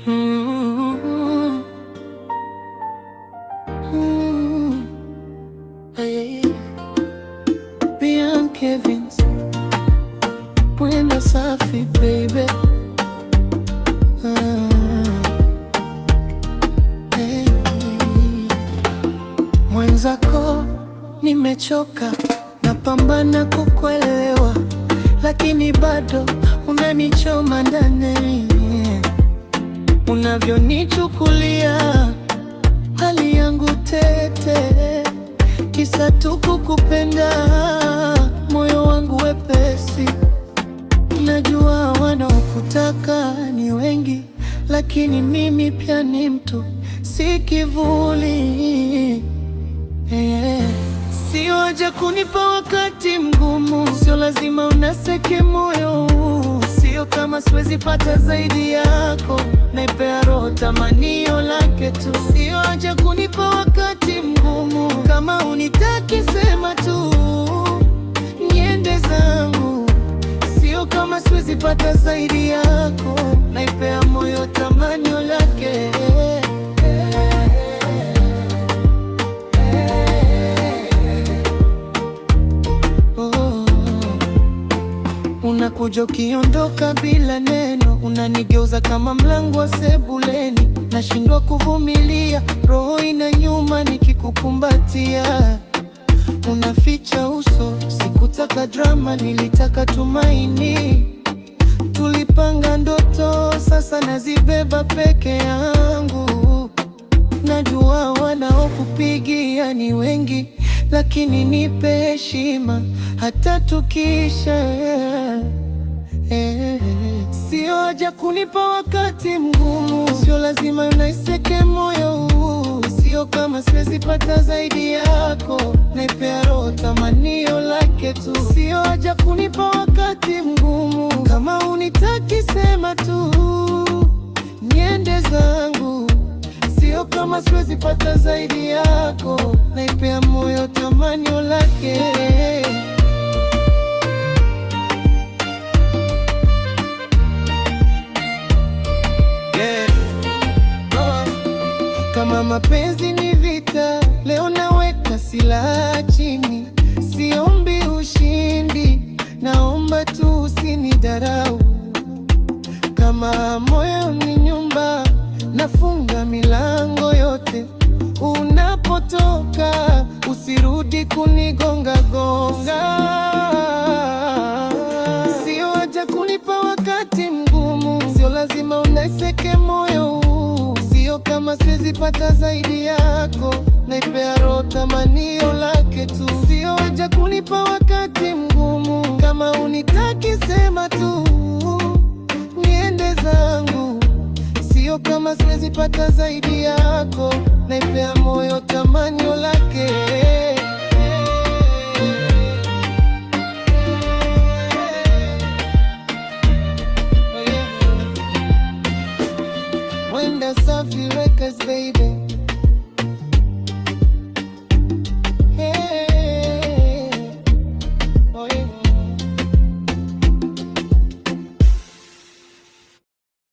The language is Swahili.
Mm, mm, hey, Beyond Kevin's Mwendo safi baby. Hey, mwenzako nimechoka, napambana kukuelewa, lakini bado unanichoma ndani. Unavyonichukulia hali yangu tete, kisa tu kukupenda, moyo wangu wepesi. Najua wanaokutaka ni wengi, lakini mimi pia ni mtu, si kivuli. Sio haja kunipa wakati mgumu, sio lazima unaseke moyo. Sio kama siwezi pata zaidi yako, naipea roho tamanio lake tu. Sio haja kunipa wakati mgumu, kama unitaki sema tu, niende zangu. Sio kama siwezi pata zaidi yako, naipea moyo tamanio lake. Unakuja ukiondoka bila neno, unanigeuza kama mlango wa sebuleni. Nashindwa kuvumilia, roho inaniuma nikikukumbatia. Unaficha uso, sikutaka drama, nilitaka tumaini. Tulipanga ndoto, sasa nazibeba peke yangu. Najua wanaokupigia ni wengi, lakini nipe heshima hata tukisha. Sio haja kunipa wakati mgumu, sio lazima unaiseke moyo. Sio kama siwezi pata zaidi yako, naipea roho tamanio lake tu. Sio haja kunipa wakati mgumu, kama unitaki sema tu, niende zangu. Sio kama siwezi pata zaidi yako, naipea moyo tamanio lake. Kama mapenzi ni vita, leo naweka silaha chini. Siombi ushindi, naomba tu usinidharau. Kama moyo ni nyumba, nafunga milango yote. Unapotoka usirudi kunigonga gonga. Sio haja kunipa wakati mgumu, sio lazima unaiseke moyo. Sio kama siwezi pata zaidi yako, naipea roho tamanio lake tu. Sio haja kunipa wakati mgumu, kama unitaki sema tu, niende zangu. Sio kama siwezi pata zaidi yako, naipea moyo tamanio lake.